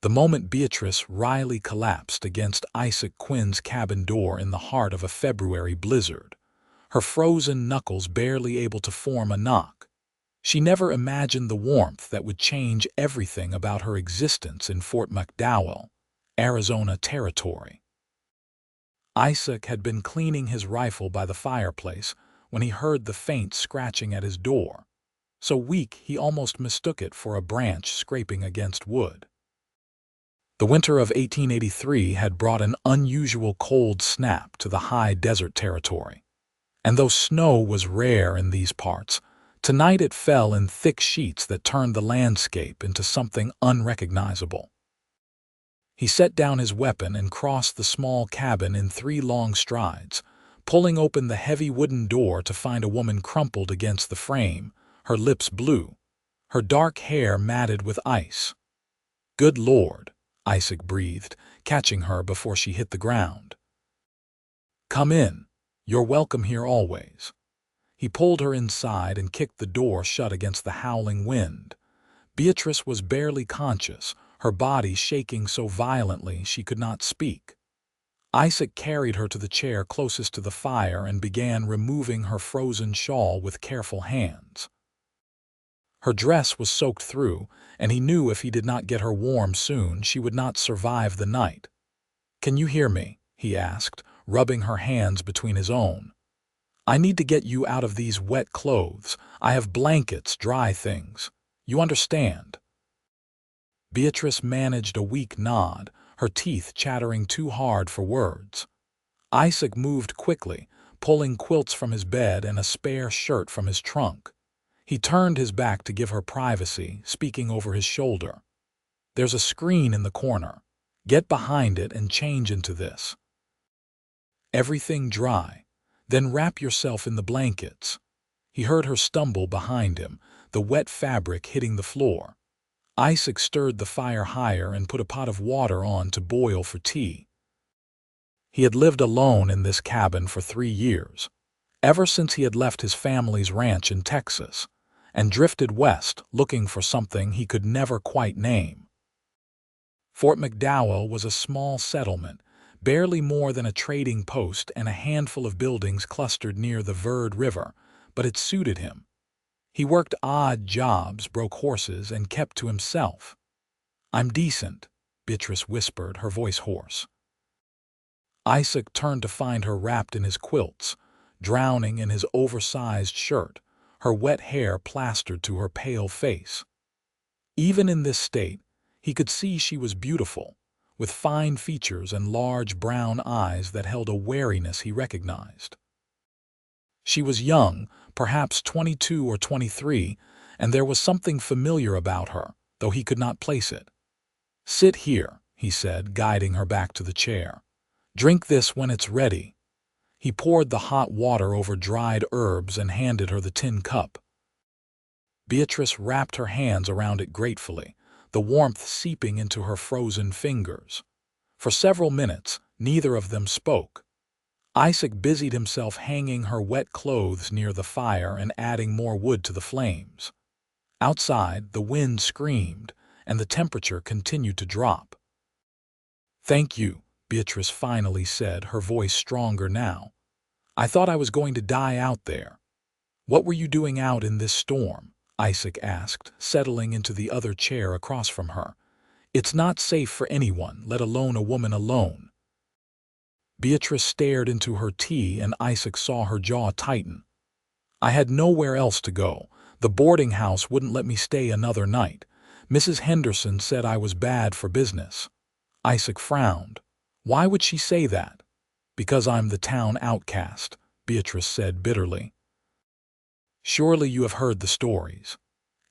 The moment Beatrice Riley collapsed against Isaac Quinn's cabin door in the heart of a February blizzard, her frozen knuckles barely able to form a knock. She never imagined the warmth that would change everything about her existence in Fort McDowell, Arizona territory. Isaac had been cleaning his rifle by the fireplace when he heard the faint scratching at his door, so weak he almost mistook it for a branch scraping against wood. The winter of 1883 had brought an unusual cold snap to the high desert territory, and though snow was rare in these parts, tonight it fell in thick sheets that turned the landscape into something unrecognizable. He set down his weapon and crossed the small cabin in 3 long strides, pulling open the heavy wooden door to find a woman crumpled against the frame, her lips blue, her dark hair matted with ice. "Good Lord," Isaac breathed, catching her before she hit the ground. "Come in. You're welcome here always." He pulled her inside and kicked the door shut against the howling wind. Beatrice was barely conscious, her body shaking so violently she could not speak. Isaac carried her to the chair closest to the fire and began removing her frozen shawl with careful hands. Her dress was soaked through, and he knew if he did not get her warm soon, she would not survive the night. "Can you hear me?" he asked, rubbing her hands between his own. "I need to get you out of these wet clothes. I have blankets, dry things. You understand?" Beatrice managed a weak nod, her teeth chattering too hard for words. Isaac moved quickly, pulling quilts from his bed and a spare shirt from his trunk. He turned his back to give her privacy, speaking over his shoulder. "There's a screen in the corner. Get behind it and change into this. Everything dry. Then wrap yourself in the blankets." He heard her stumble behind him, the wet fabric hitting the floor. Isaac stirred the fire higher and put a pot of water on to boil for tea. He had lived alone in this cabin for 3 years, ever since he had left his family's ranch in Texas, and drifted west looking for something he could never quite name. Fort McDowell was a small settlement, barely more than a trading post and a handful of buildings clustered near the Verde River, but it suited him. He worked odd jobs, broke horses, and kept to himself. "I'm decent," Beatrice whispered, her voice hoarse. Isaac turned to find her wrapped in his quilts, drowning in his oversized shirt, her wet hair plastered to her pale face. Even in this state, he could see she was beautiful, with fine features and large brown eyes that held a wariness he recognized. She was young, perhaps 22 or 23, and there was something familiar about her, though he could not place it. "Sit here," he said, guiding her back to the chair. "Drink this when it's ready." He poured the hot water over dried herbs and handed her the tin cup. Beatrice wrapped her hands around it gratefully, the warmth seeping into her frozen fingers. For several minutes, neither of them spoke. Isaac busied himself hanging her wet clothes near the fire and adding more wood to the flames. Outside, the wind screamed, and the temperature continued to drop. "Thank you," Beatrice finally said, her voice stronger now. "I thought I was going to die out there." "What were you doing out in this storm?" Isaac asked, settling into the other chair across from her. "It's not safe for anyone, let alone a woman alone." Beatrice stared into her tea and Isaac saw her jaw tighten. "I had nowhere else to go. The boarding house wouldn't let me stay another night. Mrs. Henderson said I was bad for business." Isaac frowned. "Why would she say that?" "Because I'm the town outcast," Beatrice said bitterly. "Surely you have heard the stories.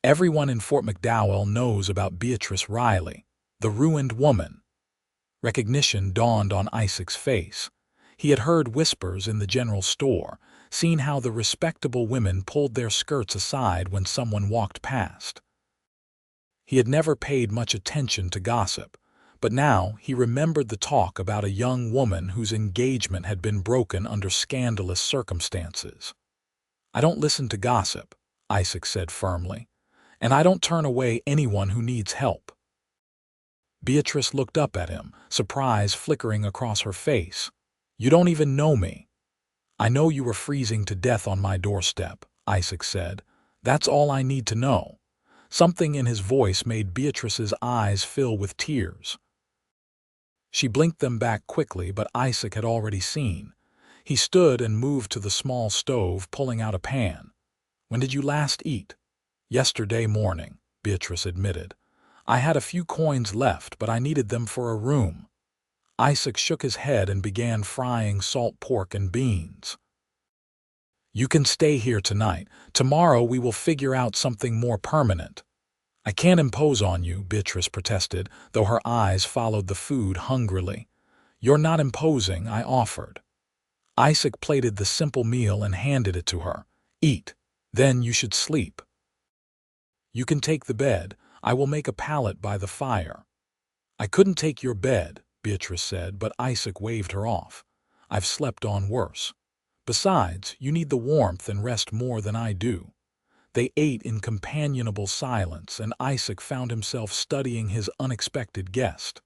Everyone in Fort McDowell knows about Beatrice Riley, the ruined woman." Recognition dawned on Isaac's face. He had heard whispers in the general store, seen how the respectable women pulled their skirts aside when someone walked past. He had never paid much attention to gossip, but now he remembered the talk about a young woman whose engagement had been broken under scandalous circumstances. "I don't listen to gossip," Isaac said firmly, "and I don't turn away anyone who needs help." Beatrice looked up at him, surprise flickering across her face. "You don't even know me." "I know you were freezing to death on my doorstep," Isaac said. "That's all I need to know." Something in his voice made Beatrice's eyes fill with tears. She blinked them back quickly, but Isaac had already seen. He stood and moved to the small stove, pulling out a pan. "When did you last eat?" "Yesterday morning," Beatrice admitted. "I had a few coins left, but I needed them for a room." Isaac shook his head and began frying salt pork and beans. "You can stay here tonight. Tomorrow we will figure out something more permanent." "I can't impose on you," Beatrice protested, though her eyes followed the food hungrily. "You're not imposing," I offered. Isaac plated the simple meal and handed it to her. "Eat. Then you should sleep." "You can take the bed. I will make a pallet by the fire." "I couldn't take your bed," Beatrice said, but Isaac waved her off. "I've slept on worse. Besides, you need the warmth and rest more than I do." They ate in companionable silence, and Isaac found himself studying his unexpected guest.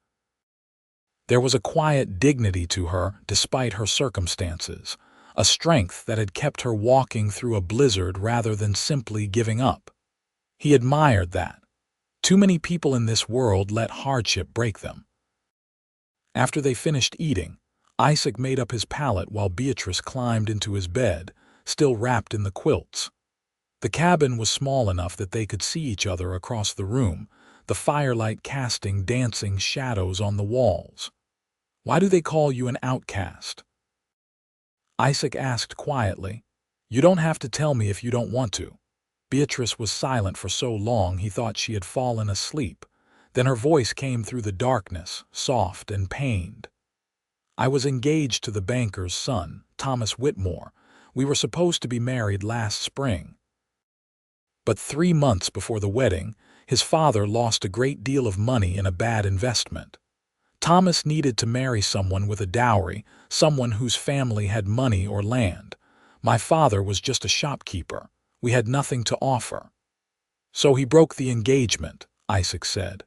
There was a quiet dignity to her despite her circumstances, a strength that had kept her walking through a blizzard rather than simply giving up. He admired that. Too many people in this world let hardship break them. After they finished eating, Isaac made up his pallet while Beatrice climbed into his bed, still wrapped in the quilts. The cabin was small enough that they could see each other across the room, the firelight casting dancing shadows on the walls. "Why do they call you an outcast?" Isaac asked quietly. "You don't have to tell me if you don't want to." Beatrice was silent for so long he thought she had fallen asleep. Then her voice came through the darkness, soft and pained. "I was engaged to the banker's son, Thomas Whitmore. We were supposed to be married last spring. But 3 months before the wedding, his father lost a great deal of money in a bad investment. Thomas needed to marry someone with a dowry, someone whose family had money or land. My father was just a shopkeeper. We had nothing to offer. So he broke the engagement," Isaac said.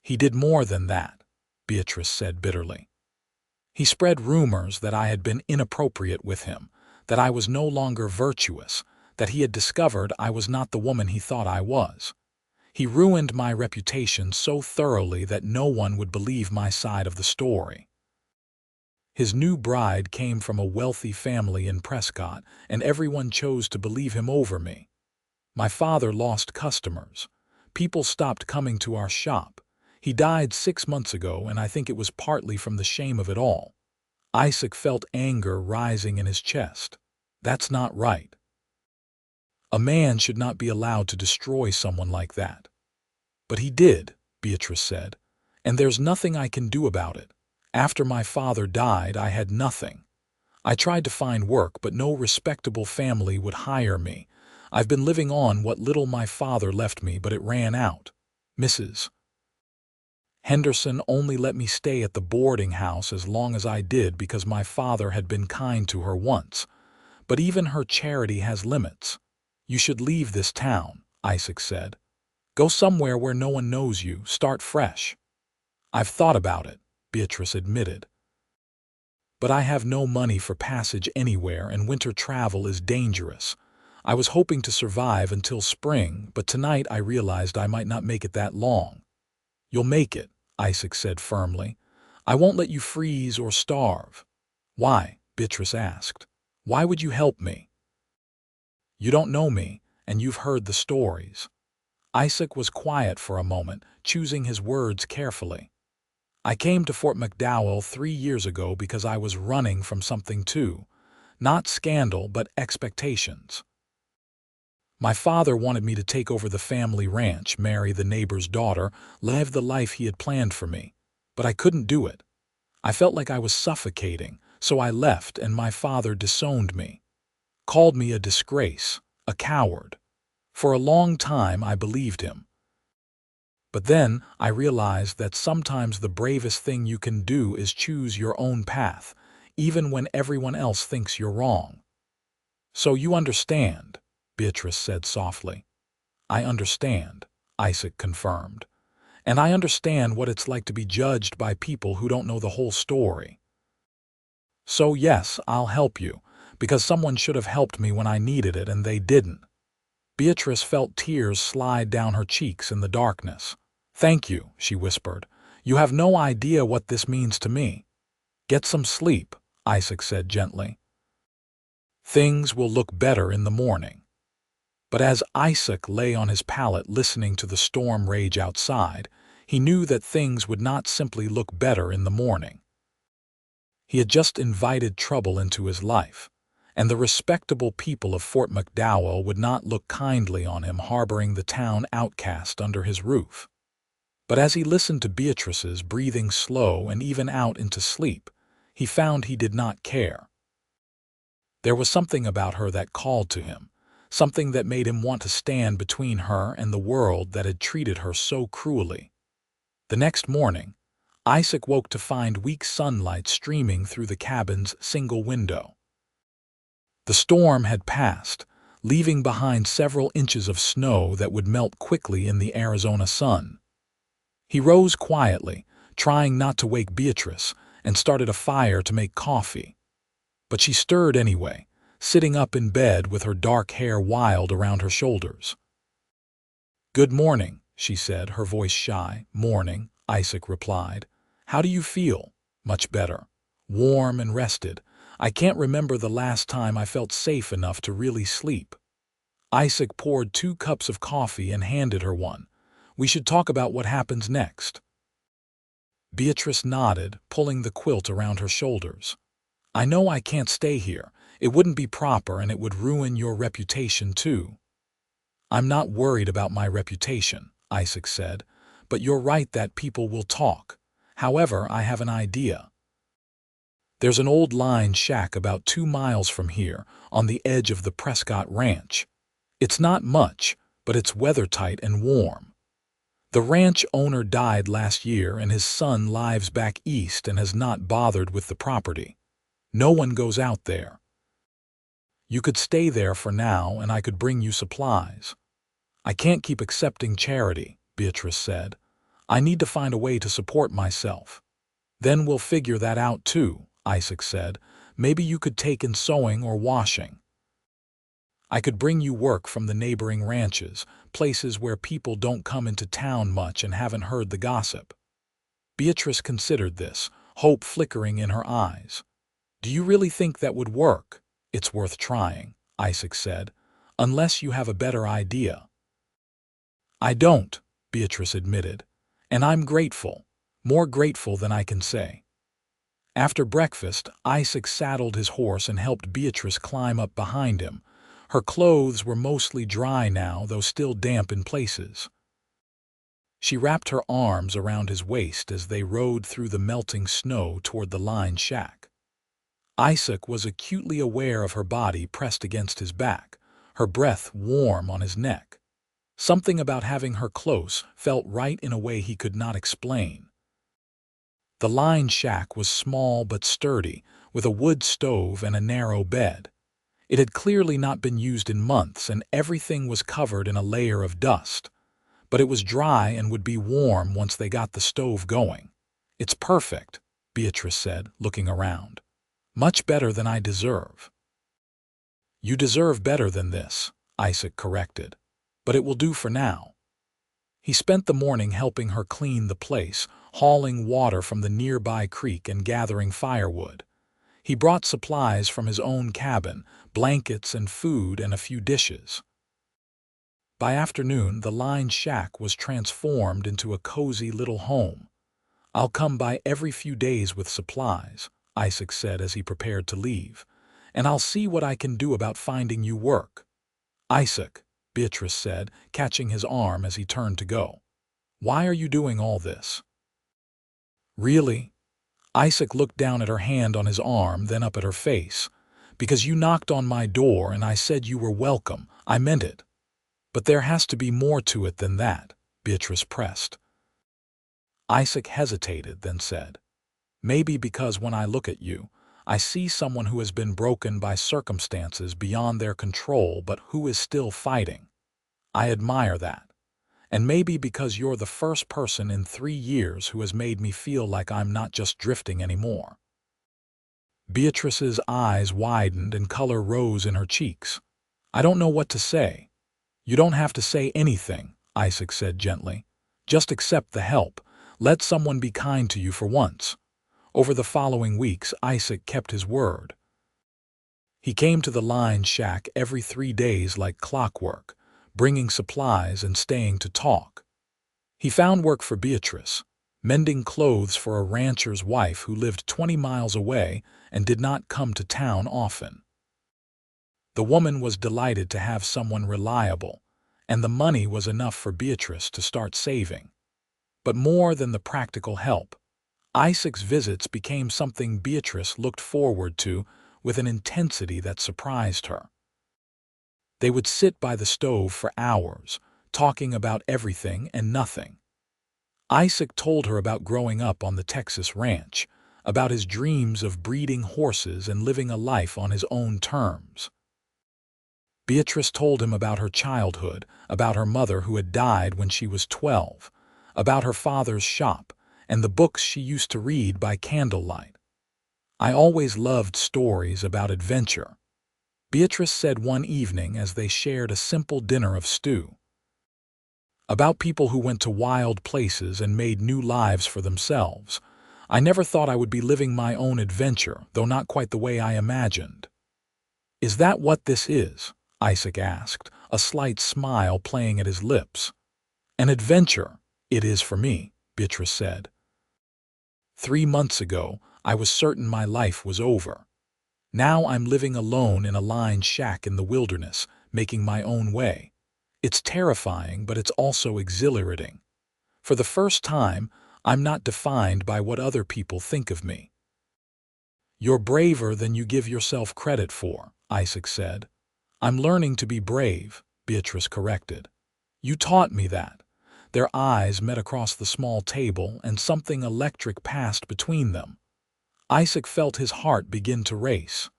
"He did more than that," Beatrice said bitterly. "He spread rumors that I had been inappropriate with him, that I was no longer virtuous, that he had discovered I was not the woman he thought I was. He ruined my reputation so thoroughly that no one would believe my side of the story. His new bride came from a wealthy family in Prescott, and everyone chose to believe him over me. My father lost customers. People stopped coming to our shop. He died 6 months ago, and I think it was partly from the shame of it all." Isaac felt anger rising in his chest. "That's not right. A man should not be allowed to destroy someone like that." "But he did," Beatrice said, "and there's nothing I can do about it. After my father died, I had nothing. I tried to find work, but no respectable family would hire me. I've been living on what little my father left me, but it ran out. Mrs. Henderson only let me stay at the boarding house as long as I did because my father had been kind to her once. But even her charity has limits. You should leave this town," Isaac said. "Go somewhere where no one knows you, start fresh." "I've thought about it," Beatrice admitted. "But I have no money for passage anywhere, and winter travel is dangerous. I was hoping to survive until spring, but tonight I realized I might not make it that long." "You'll make it," Isaac said firmly. "I won't let you freeze or starve." "Why?" Beatrice asked. "Why would you help me?" "You don't know me, and you've heard the stories." Isaac was quiet for a moment, choosing his words carefully. "I came to Fort McDowell 3 years ago because I was running from something too. Not scandal, but expectations. My father wanted me to take over the family ranch, marry the neighbor's daughter, live the life he had planned for me. But I couldn't do it. I felt like I was suffocating, so I left, and my father disowned me. Called me a disgrace, a coward. For a long time I believed him. But then I realized that sometimes the bravest thing you can do is choose your own path, even when everyone else thinks you're wrong." "So you understand," Beatrice said softly. "I understand," Isaac confirmed. And I understand what it's like to be judged by people who don't know the whole story. So yes, I'll help you, because someone should have helped me when I needed it and they didn't. Beatrice felt tears slide down her cheeks in the darkness. Thank you, she whispered. You have no idea what this means to me. Get some sleep, Isaac said gently. Things will look better in the morning. But as Isaac lay on his pallet listening to the storm rage outside, he knew that things would not simply look better in the morning. He had just invited trouble into his life, and the respectable people of Fort McDowell would not look kindly on him harboring the town outcast under his roof. But as he listened to Beatrice's breathing slow and even out into sleep, he found he did not care. There was something about her that called to him, something that made him want to stand between her and the world that had treated her so cruelly. The next morning, Isaac woke to find weak sunlight streaming through the cabin's single window. The storm had passed, leaving behind several inches of snow that would melt quickly in the Arizona sun. He rose quietly, trying not to wake Beatrice, and started a fire to make coffee. But she stirred anyway, sitting up in bed with her dark hair wild around her shoulders. "Good morning," she said, her voice shy. "Morning," Isaac replied. "How do you feel?" "Much better. Warm and rested. I can't remember the last time I felt safe enough to really sleep." Isaac poured 2 cups of coffee and handed her one. "We should talk about what happens next." Beatrice nodded, pulling the quilt around her shoulders. "I know I can't stay here. It wouldn't be proper and it would ruin your reputation too." "I'm not worried about my reputation," Isaac said, "but you're right that people will talk. However, I have an idea. There's an old line shack about 2 miles from here, on the edge of the Prescott Ranch. It's not much, but it's weathertight and warm. The ranch owner died last year and his son lives back east and has not bothered with the property. No one goes out there. You could stay there for now and I could bring you supplies." "I can't keep accepting charity," Beatrice said. "I need to find a way to support myself." "Then we'll figure that out too," Isaac said. "Maybe you could take in sewing or washing. I could bring you work from the neighboring ranches, places where people don't come into town much and haven't heard the gossip." Beatrice considered this, hope flickering in her eyes. "Do you really think that would work?" "It's worth trying," Isaac said, "unless you have a better idea." "I don't," Beatrice admitted, "and I'm grateful, more grateful than I can say." After breakfast, Isaac saddled his horse and helped Beatrice climb up behind him. Her clothes were mostly dry now, though still damp in places. She wrapped her arms around his waist as they rode through the melting snow toward the lined shack. Isaac was acutely aware of her body pressed against his back, her breath warm on his neck. Something about having her close felt right in a way he could not explain. The lined shack was small but sturdy, with a wood stove and a narrow bed. It had clearly not been used in months, and everything was covered in a layer of dust. But it was dry and would be warm once they got the stove going. "It's perfect," Beatrice said, looking around. "Much better than I deserve." "You deserve better than this," Isaac corrected. "But it will do for now." He spent the morning helping her clean the place, hauling water from the nearby creek and gathering firewood. He brought supplies from his own cabin, blankets and food and a few dishes. By afternoon, the lined shack was transformed into a cozy little home. "I'll come by every few days with supplies," Isaac said as he prepared to leave, "and I'll see what I can do about finding you work." "Isaac," Beatrice said, catching his arm as he turned to go. "Why are you doing all this?" "Really?" Isaac looked down at her hand on his arm, then up at her face. "Because you knocked on my door and I said you were welcome. I meant it." "But there has to be more to it than that," Beatrice pressed. Isaac hesitated, then said, "Maybe because when I look at you, I see someone who has been broken by circumstances beyond their control but who is still fighting. I admire that. And maybe because you're the first person in 3 years who has made me feel like I'm not just drifting anymore." Beatrice's eyes widened and color rose in her cheeks. "I don't know what to say." "You don't have to say anything," Isaac said gently. "Just accept the help. Let someone be kind to you for once." Over the following weeks, Isaac kept his word. He came to the line shack every 3 days like clockwork, bringing supplies and staying to talk. He found work for Beatrice, mending clothes for a rancher's wife who lived 20 miles away and did not come to town often. The woman was delighted to have someone reliable, and the money was enough for Beatrice to start saving. But more than the practical help, Isaac's visits became something Beatrice looked forward to with an intensity that surprised her. They would sit by the stove for hours, talking about everything and nothing. Isaac told her about growing up on the Texas ranch, about his dreams of breeding horses and living a life on his own terms. Beatrice told him about her childhood, about her mother who had died when she was 12, about her father's shop, and the books she used to read by candlelight. "I always loved stories about adventure," Beatrice said one evening as they shared a simple dinner of stew. "About people who went to wild places and made new lives for themselves. I never thought I would be living my own adventure, though not quite the way I imagined." "Is that what this is?" Isaac asked, a slight smile playing at his lips. "An adventure, it is for me," Beatrice said. "3 months ago, I was certain my life was over. Now I'm living alone in a lined shack in the wilderness, making my own way. It's terrifying, but it's also exhilarating. For the first time, I'm not defined by what other people think of me." "You're braver than you give yourself credit for," Isaac said. "I'm learning to be brave," Beatrice corrected. "You taught me that." Their eyes met across the small table, and something electric passed between them. Isaac felt his heart begin to race.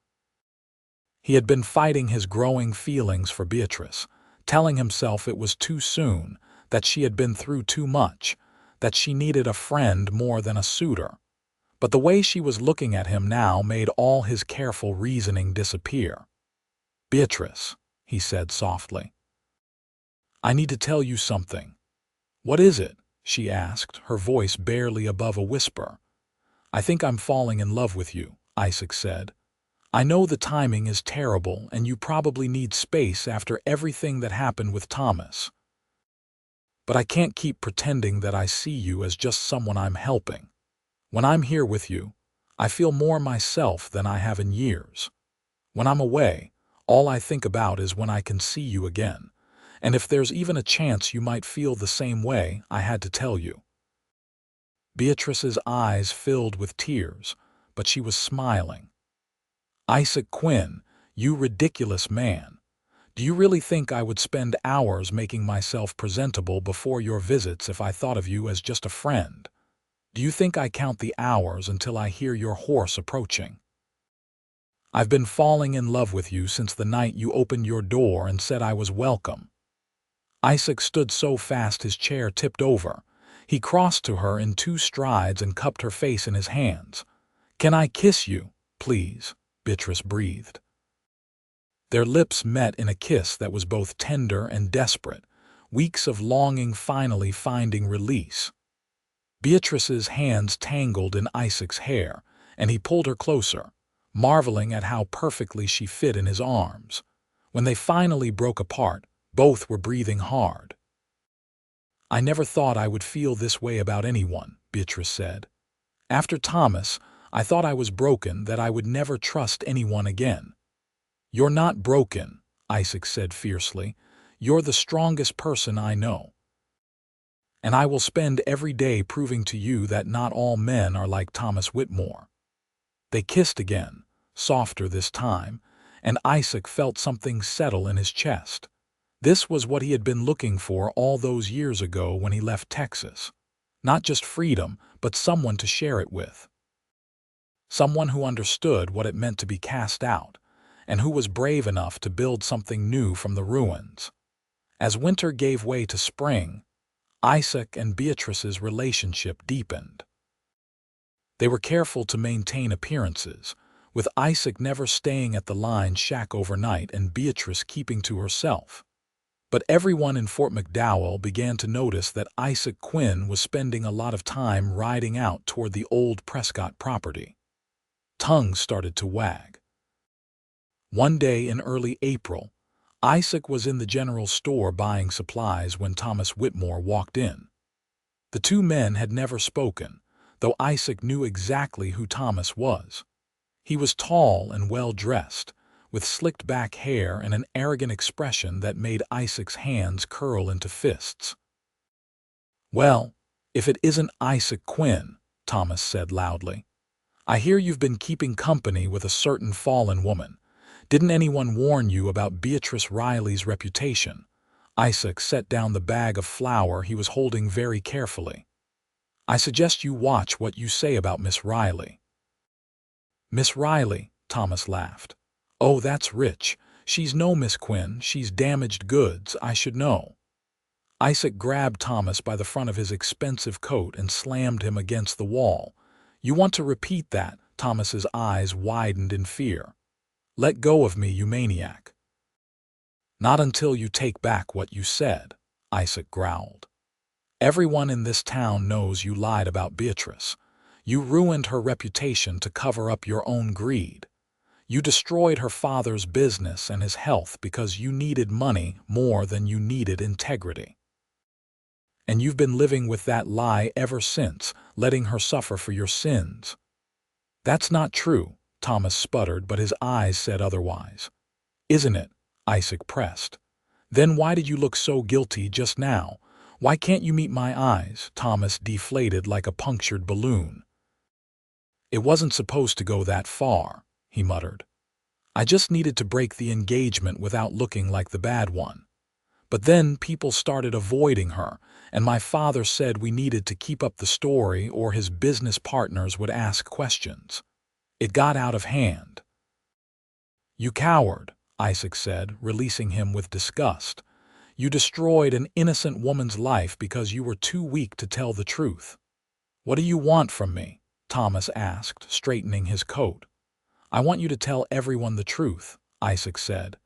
He had been fighting his growing feelings for Beatrice, telling himself it was too soon, that she had been through too much, that she needed a friend more than a suitor. But the way she was looking at him now made all his careful reasoning disappear. "Beatrice," he said softly, "I need to tell you something." "What is it?" she asked, her voice barely above a whisper. "I think I'm falling in love with you," Isaac said. "I know the timing is terrible and you probably need space after everything that happened with Thomas. But I can't keep pretending that I see you as just someone I'm helping. When I'm here with you, I feel more myself than I have in years. When I'm away, all I think about is when I can see you again. And if there's even a chance you might feel the same way, I had to tell you." Beatrice's eyes filled with tears, but she was smiling. "Isaac Quinn, you ridiculous man. Do you really think I would spend hours making myself presentable before your visits if I thought of you as just a friend? Do you think I count the hours until I hear your horse approaching? I've been falling in love with you since the night you opened your door and said I was welcome." Isaac stood so fast his chair tipped over. He crossed to her in 2 strides and cupped her face in his hands. "Can I kiss you, please?" Beatrice breathed. Their lips met in a kiss that was both tender and desperate, weeks of longing finally finding release. Beatrice's hands tangled in Isaac's hair, and he pulled her closer, marveling at how perfectly she fit in his arms. When they finally broke apart, both were breathing hard. "I never thought I would feel this way about anyone," Beatrice said. "After Thomas, I thought I was broken, that I would never trust anyone again." "You're not broken," Isaac said fiercely. "You're the strongest person I know. And I will spend every day proving to you that not all men are like Thomas Whitmore." They kissed again, softer this time, and Isaac felt something settle in his chest. This was what he had been looking for all those years ago when he left Texas. Not just freedom, but someone to share it with. Someone who understood what it meant to be cast out, and who was brave enough to build something new from the ruins. As winter gave way to spring, Isaac and Beatrice's relationship deepened. They were careful to maintain appearances, with Isaac never staying at the line shack overnight and Beatrice keeping to herself. But everyone in Fort McDowell began to notice that Isaac Quinn was spending a lot of time riding out toward the old Prescott property. Tongues started to wag. One day in early April, Isaac was in the general store buying supplies when Thomas Whitmore walked in. The two men had never spoken, though Isaac knew exactly who Thomas was. He was tall and well-dressed, with slicked-back hair and an arrogant expression that made Isaac's hands curl into fists. "Well, if it isn't Isaac Quinn," Thomas said loudly. "I hear you've been keeping company with a certain fallen woman. Didn't anyone warn you about Beatrice Riley's reputation?" Isaac set down the bag of flour he was holding very carefully. "I suggest you watch what you say about Miss Riley." "Miss Riley," Thomas laughed. "Oh, that's rich. She's no Miss Quinn. She's damaged goods. I should know." Isaac grabbed Thomas by the front of his expensive coat and slammed him against the wall. "You want to repeat that?" Thomas's eyes widened in fear. "Let go of me, you maniac." "Not until you take back what you said," Isaac growled. "Everyone in this town knows you lied about Beatrice. You ruined her reputation to cover up your own greed. You destroyed her father's business and his health because you needed money more than you needed integrity. And you've been living with that lie ever since, letting her suffer for your sins." "That's not true," Thomas sputtered, but his eyes said otherwise. "Isn't it?" Isaac pressed. "Then why did you look so guilty just now? Why can't you meet my eyes?" Thomas deflated like a punctured balloon. "It wasn't supposed to go that far," he muttered. "I just needed to break the engagement without looking like the bad one. But then people started avoiding her, and my father said we needed to keep up the story or his business partners would ask questions. It got out of hand." "You coward," Isaac said, releasing him with disgust. "You destroyed an innocent woman's life because you were too weak to tell the truth." "What do you want from me?" Thomas asked, straightening his coat. "I want you to tell everyone the truth," Isaac said.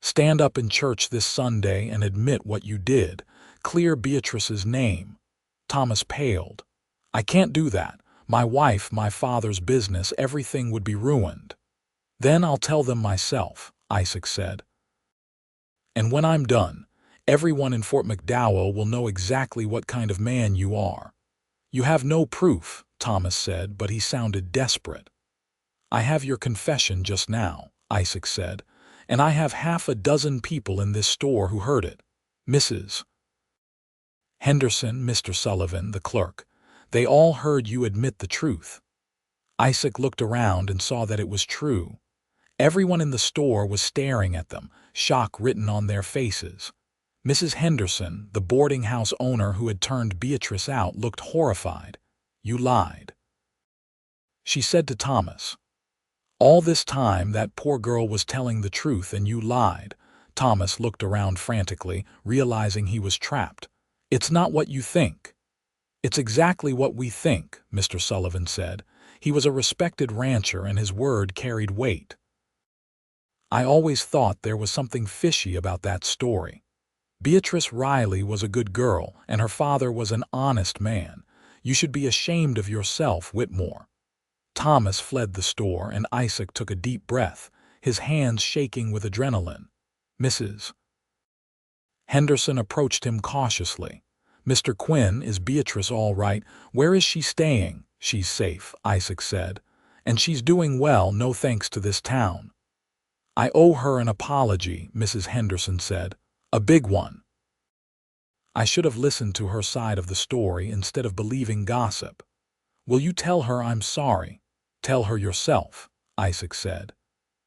"Stand up in church this Sunday and admit what you did. Clear Beatrice's name." Thomas paled. "I can't do that. My wife, my father's business, everything would be ruined." "Then I'll tell them myself," Isaac said. "And when I'm done, everyone in Fort McDowell will know exactly what kind of man you are." "You have no proof," Thomas said, but he sounded desperate. "I have your confession just now," Isaac said, "and I have half a dozen people in this store who heard it. Mrs. Henderson, Mr. Sullivan, the clerk. They all heard you admit the truth." Isaac looked around and saw that it was true. Everyone in the store was staring at them, shock written on their faces. Mrs. Henderson, the boarding house owner who had turned Beatrice out, looked horrified. "You lied," she said to Thomas. "All this time that poor girl was telling the truth and you lied." Thomas looked around frantically, realizing he was trapped. "It's not what you think." "It's exactly what we think," Mr. Sullivan said. He was a respected rancher and his word carried weight. "I always thought there was something fishy about that story. Beatrice Riley was a good girl, and her father was an honest man. You should be ashamed of yourself, Whitmore." Thomas fled the store, and Isaac took a deep breath, his hands shaking with adrenaline. Mrs. Henderson approached him cautiously. "Mr. Quinn, is Beatrice all right? Where is she staying?" "She's safe," Isaac said. "And she's doing well, no thanks to this town." "I owe her an apology," Mrs. Henderson said. "A big one. I should have listened to her side of the story instead of believing gossip." "Will you tell her I'm sorry?" "Tell her yourself," Isaac said.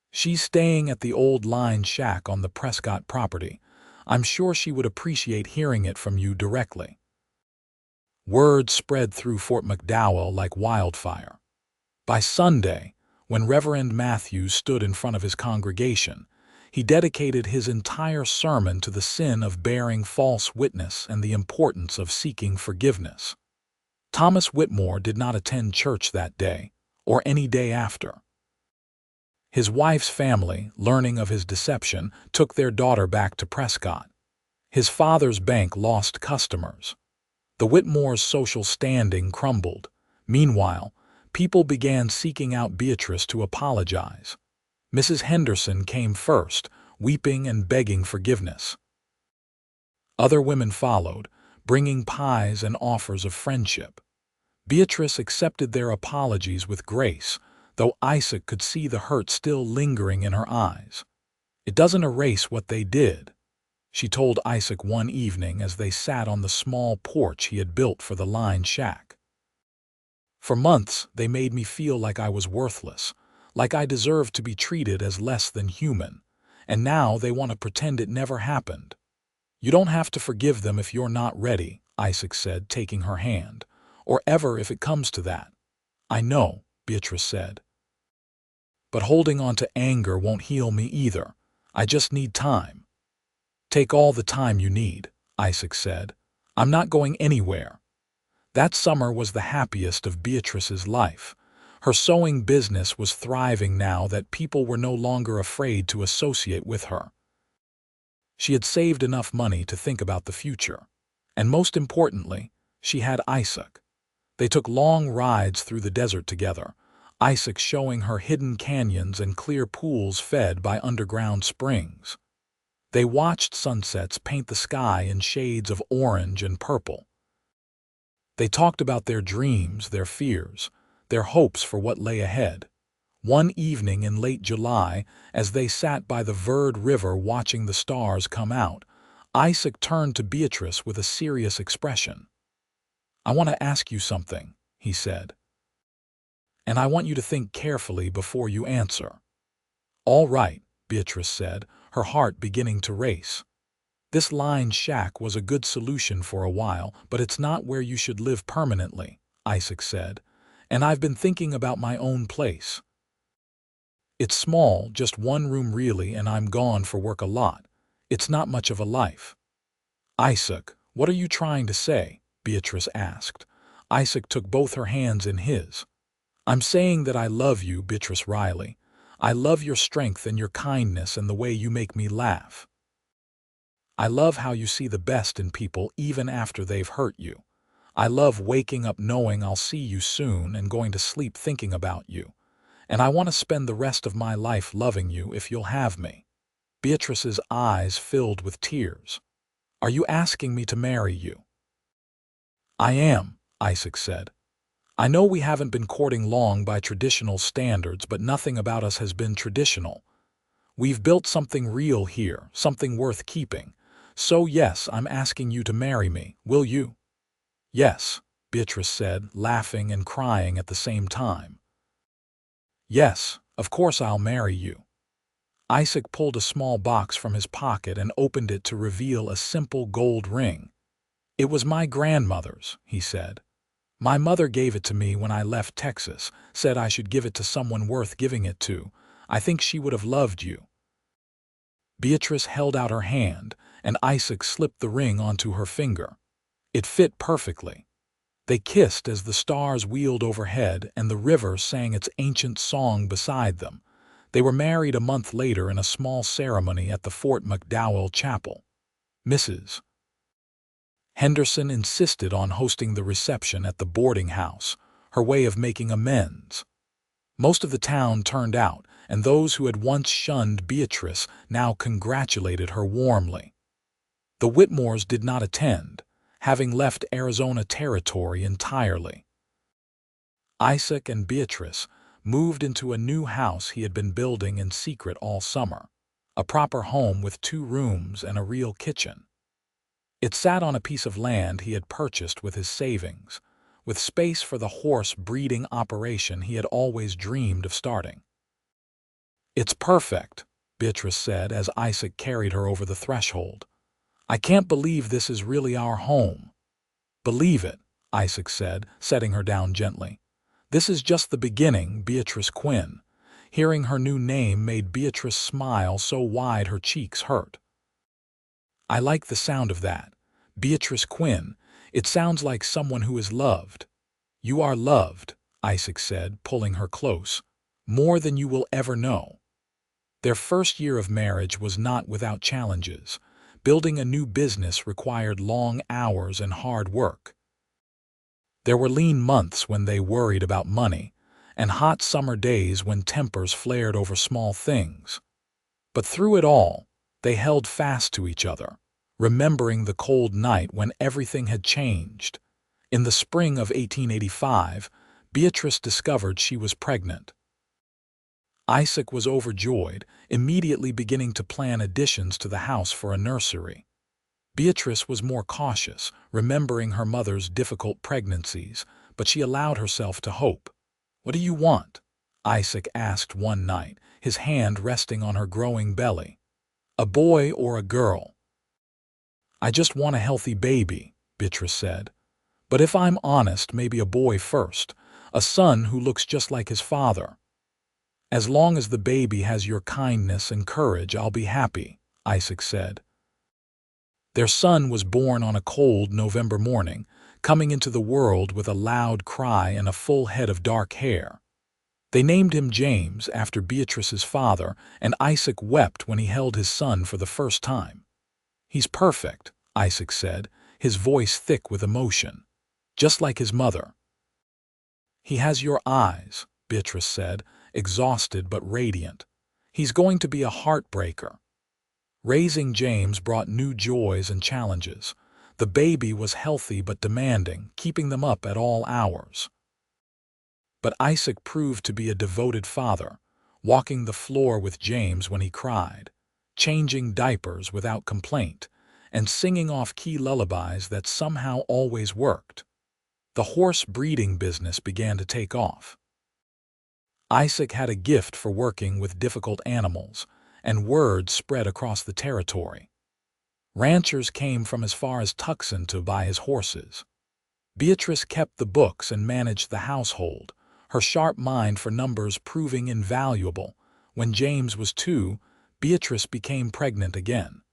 "She's staying at the old line shack on the Prescott property. I'm sure she would appreciate hearing it from you directly." Word spread through Fort McDowell like wildfire. By Sunday, when Reverend Matthews stood in front of his congregation, He dedicated his entire sermon to the sin of bearing false witness and the importance of seeking forgiveness. Thomas Whitmore did not attend church that day, or any day after. His wife's family, learning of his deception, took their daughter back to Prescott. His father's bank lost customers. The Whitmores' social standing crumbled. Meanwhile, people began seeking out Beatrice to apologize. Mrs. Henderson came first, weeping and begging forgiveness. Other women followed, bringing pies and offers of friendship. Beatrice accepted their apologies with grace, though Isaac could see the hurt still lingering in her eyes. "It doesn't erase what they did," she told Isaac one evening as they sat on the small porch he had built for the line shack. "For months, they made me feel like I was worthless, like I deserved to be treated as less than human, and now they want to pretend it never happened." "You don't have to forgive them if you're not ready," Isaac said, taking her hand, "or ever if it comes to that." "I know," Beatrice said. "But holding on to anger won't heal me either. I just need time." "Take all the time you need," Isaac said. "I'm not going anywhere." That summer was the happiest of Beatrice's life. Her sewing business was thriving now that people were no longer afraid to associate with her. She had saved enough money to think about the future. And most importantly, she had Isaac. They took long rides through the desert together, Isaac showing her hidden canyons and clear pools fed by underground springs. They watched sunsets paint the sky in shades of orange and purple. They talked about their dreams, their fears, their hopes for what lay ahead. One evening in late July, as they sat by the Verde River watching the stars come out, Isaac turned to Beatrice with a serious expression. "I want to ask you something," he said. "And I want you to think carefully before you answer." "All right," Beatrice said, her heart beginning to race. "This line shack was a good solution for a while, but it's not where you should live permanently," Isaac said, "and I've been thinking about my own place. It's small, just one room really, and I'm gone for work a lot. It's not much of a life." "Isaac, what are you trying to say?" Beatrice asked. Isaac took both her hands in his. "I'm saying that I love you, Beatrice Riley. I love your strength and your kindness and the way you make me laugh. I love how you see the best in people even after they've hurt you. I love waking up knowing I'll see you soon and going to sleep thinking about you. And I want to spend the rest of my life loving you if you'll have me." Beatrice's eyes filled with tears. "Are you asking me to marry you?" "I am," Isaac said. "I know we haven't been courting long by traditional standards, but nothing about us has been traditional. We've built something real here, something worth keeping. So yes, I'm asking you to marry me. Will you?" "Yes," Beatrice said, laughing and crying at the same time. "Yes, of course I'll marry you." Isaac pulled a small box from his pocket and opened it to reveal a simple gold ring. "It was my grandmother's," he said. "My mother gave it to me when I left Texas, said I should give it to someone worth giving it to. I think she would have loved you." Beatrice held out her hand, and Isaac slipped the ring onto her finger. It fit perfectly. They kissed as the stars wheeled overhead and the river sang its ancient song beside them. They were married a month later in a small ceremony at the Fort McDowell Chapel. Mrs. Henderson insisted on hosting the reception at the boarding house, her way of making amends. Most of the town turned out, and those who had once shunned Beatrice now congratulated her warmly. The Whitmores did not attend, having left Arizona Territory entirely. Isaac and Beatrice moved into a new house he had been building in secret all summer, a proper home with 2 rooms and a real kitchen. It sat on a piece of land he had purchased with his savings, with space for the horse breeding operation he had always dreamed of starting. "It's perfect," Beatrice said as Isaac carried her over the threshold. "I can't believe this is really our home." "Believe it," Isaac said, setting her down gently. "This is just the beginning, Beatrice Quinn." Hearing her new name made Beatrice smile so wide her cheeks hurt. "I like the sound of that. Beatrice Quinn. It sounds like someone who is loved." "You are loved," Isaac said, pulling her close. "More than you will ever know." Their first year of marriage was not without challenges. Building a new business required long hours and hard work. There were lean months when they worried about money, and hot summer days when tempers flared over small things. But through it all, they held fast to each other, remembering the cold night when everything had changed. In the spring of 1885, Beatrice discovered she was pregnant. Isaac was overjoyed, immediately beginning to plan additions to the house for a nursery. Beatrice was more cautious, remembering her mother's difficult pregnancies, but she allowed herself to hope. "What do you want?" Isaac asked one night, his hand resting on her growing belly. "A boy or a girl?" "I just want a healthy baby," Beatrice said. "But if I'm honest, maybe a boy first, a son who looks just like his father." "As long as the baby has your kindness and courage, I'll be happy," Isaac said. Their son was born on a cold November morning, coming into the world with a loud cry and a full head of dark hair. They named him James after Beatrice's father, and Isaac wept when he held his son for the first time. "He's perfect," Isaac said, his voice thick with emotion. "Just like his mother." "He has your eyes," Beatrice said, exhausted but radiant. "He's going to be a heartbreaker." Raising James brought new joys and challenges. The baby was healthy but demanding, keeping them up at all hours. But Isaac proved to be a devoted father, walking the floor with James when he cried, changing diapers without complaint, and singing off-key lullabies that somehow always worked. The horse breeding business began to take off. Isaac had a gift for working with difficult animals, and word spread across the territory. Ranchers came from as far as Tucson to buy his horses. Beatrice kept the books and managed the household, her sharp mind for numbers proving invaluable. When James was 2, Beatrice became pregnant again.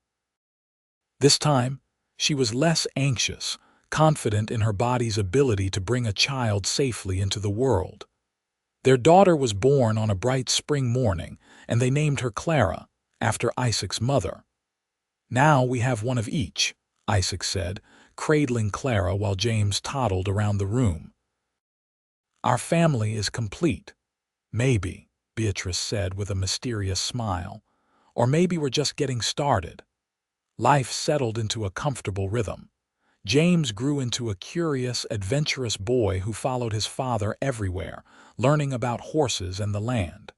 This time, she was less anxious, confident in her body's ability to bring a child safely into the world. Their daughter was born on a bright spring morning, and they named her Clara, after Isaac's mother. "Now we have one of each," Isaac said, cradling Clara while James toddled around the room. "Our family is complete." "Maybe," Beatrice said with a mysterious smile. "Or maybe we're just getting started." Life settled into a comfortable rhythm. James grew into a curious, adventurous boy who followed his father everywhere, learning about horses and the land.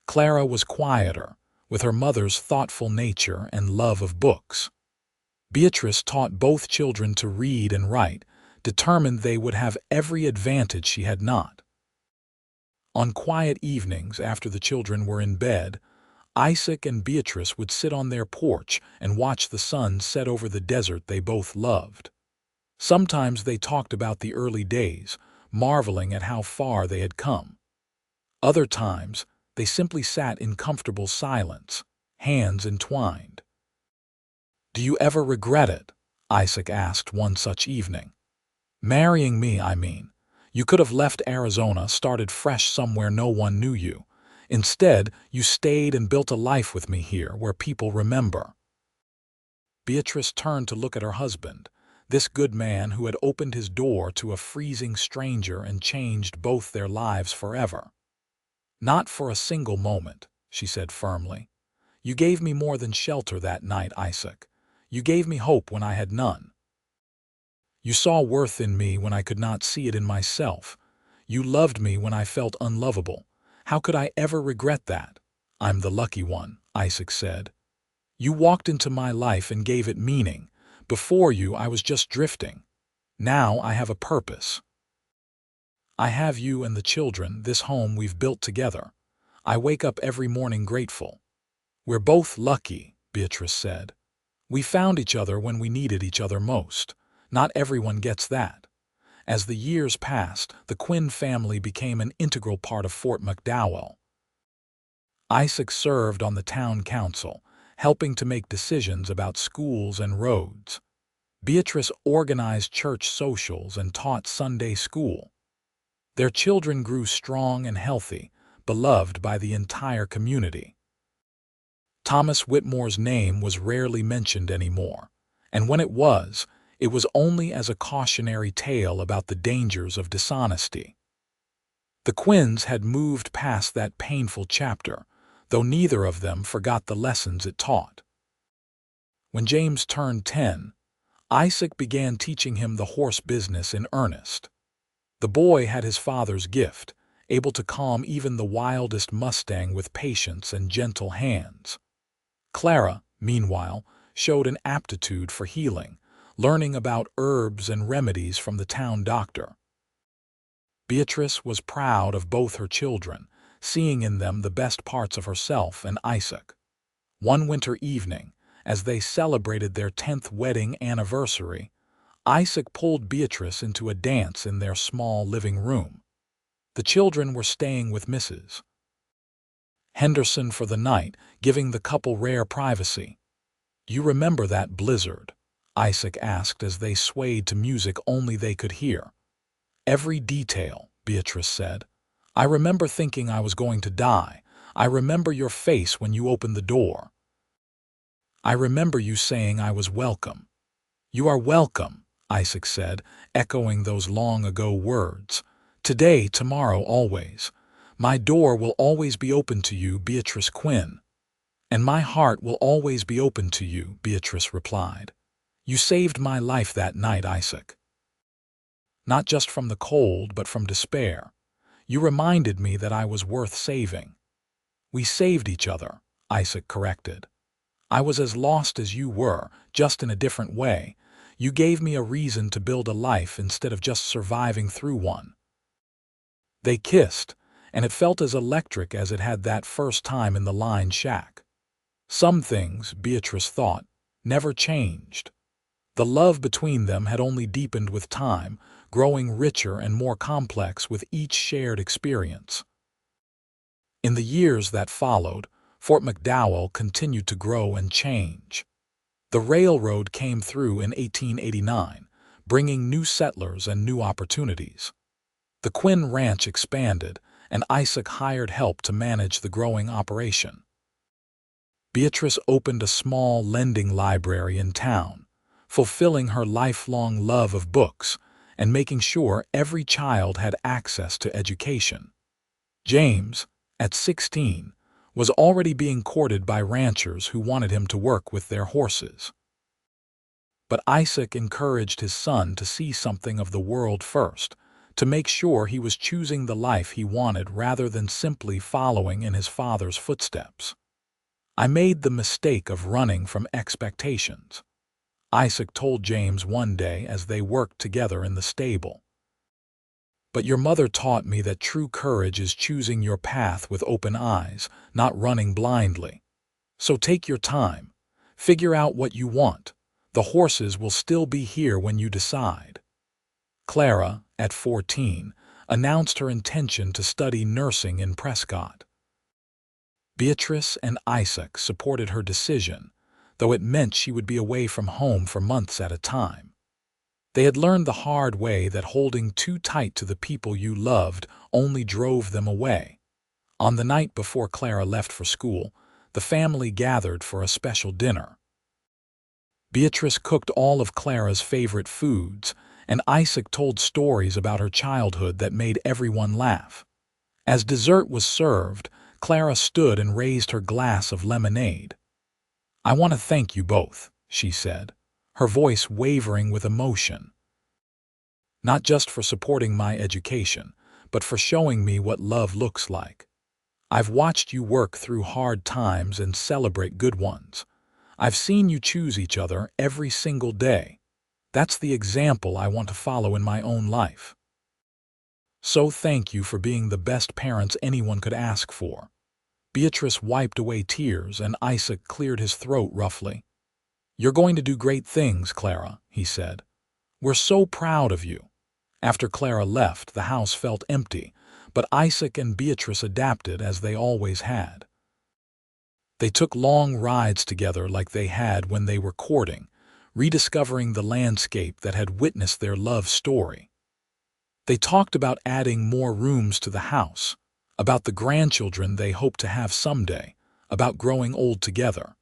Clara was quieter, with her mother's thoughtful nature and love of books. Beatrice taught both children to read and write, determined they would have every advantage she had not. On quiet evenings after the children were in bed, Isaac and Beatrice would sit on their porch and watch the sun set over the desert they both loved. Sometimes they talked about the early days, marveling at how far they had come. Other times, they simply sat in comfortable silence, hands entwined. "Do you ever regret it?" Isaac asked one such evening. "Marrying me, I mean. You could have left Arizona, started fresh somewhere no one knew you. Instead, you stayed and built a life with me here where people remember." Beatrice turned to look at her husband, this good man who had opened his door to a freezing stranger and changed both their lives forever. "Not for a single moment," she said firmly. "You gave me more than shelter that night, Isaac. You gave me hope when I had none. You saw worth in me when I could not see it in myself. You loved me when I felt unlovable. How could I ever regret that?" "I'm the lucky one," Isaac said. "You walked into my life and gave it meaning. Before you, I was just drifting. Now I have a purpose. I have you and the children, this home we've built together. I wake up every morning grateful." "We're both lucky," Beatrice said. "We found each other when we needed each other most. Not everyone gets that." As the years passed, the Quinn family became an integral part of Fort McDowell. Isaac served on the town council, helping to make decisions about schools and roads. Beatrice organized church socials and taught Sunday school. Their children grew strong and healthy, beloved by the entire community. Thomas Whitmore's name was rarely mentioned anymore, and when it was only as a cautionary tale about the dangers of dishonesty. The Quinns had moved past that painful chapter, though neither of them forgot the lessons it taught. When James turned 10, Isaac began teaching him the horse business in earnest. The boy had his father's gift, able to calm even the wildest Mustang with patience and gentle hands. Clara, meanwhile, showed an aptitude for healing, learning about herbs and remedies from the town doctor. Beatrice was proud of both her children, seeing in them the best parts of herself and Isaac. One winter evening, as they celebrated their 10th wedding anniversary, Isaac pulled Beatrice into a dance in their small living room. The children were staying with Mrs. Henderson for the night, giving the couple rare privacy. "You remember that blizzard?" Isaac asked as they swayed to music only they could hear. "Every detail," Beatrice said. "I remember thinking I was going to die. I remember your face when you opened the door. I remember you saying I was welcome." "You are welcome," Isaac said, echoing those long-ago words. "Today, tomorrow, always. My door will always be open to you, Beatrice Quinn." "And my heart will always be open to you," Beatrice replied. "You saved my life that night, Isaac. Not just from the cold, but from despair. You reminded me that I was worth saving." "We saved each other," Isaac corrected. "I was as lost as you were, just in a different way. You gave me a reason to build a life instead of just surviving through one." They kissed, and it felt as electric as it had that first time in the line shack. Some things, Beatrice thought, never changed. The love between them had only deepened with time, growing richer and more complex with each shared experience. In the years that followed, Fort McDowell continued to grow and change. The railroad came through in 1889, bringing new settlers and new opportunities. The Quinn Ranch expanded, and Isaac hired help to manage the growing operation. Beatrice opened a small lending library in town, fulfilling her lifelong love of books and making sure every child had access to education. James, at 16, was already being courted by ranchers who wanted him to work with their horses. But Isaac encouraged his son to see something of the world first, to make sure he was choosing the life he wanted rather than simply following in his father's footsteps. "I made the mistake of running from expectations," Isaac told James one day as they worked together in the stable. "But your mother taught me that true courage is choosing your path with open eyes, not running blindly. So take your time. Figure out what you want. The horses will still be here when you decide." Clara, at 14, announced her intention to study nursing in Prescott. Beatrice and Isaac supported her decision, though it meant she would be away from home for months at a time. They had learned the hard way that holding too tight to the people you loved only drove them away. On the night before Clara left for school, the family gathered for a special dinner. Beatrice cooked all of Clara's favorite foods, and Isaac told stories about her childhood that made everyone laugh. As dessert was served, Clara stood and raised her glass of lemonade. "I want to thank you both," she said, her voice wavering with emotion. "Not just for supporting my education, but for showing me what love looks like. I've watched you work through hard times and celebrate good ones. I've seen you choose each other every single day. That's the example I want to follow in my own life. So thank you for being the best parents anyone could ask for." Beatrice wiped away tears and Isaac cleared his throat roughly. "You're going to do great things, Clara," he said. "We're so proud of you." After Clara left, the house felt empty, but Isaac and Beatrice adapted as they always had. They took long rides together like they had when they were courting, rediscovering the landscape that had witnessed their love story. They talked about adding more rooms to the house, about the grandchildren they hoped to have someday, about growing old together.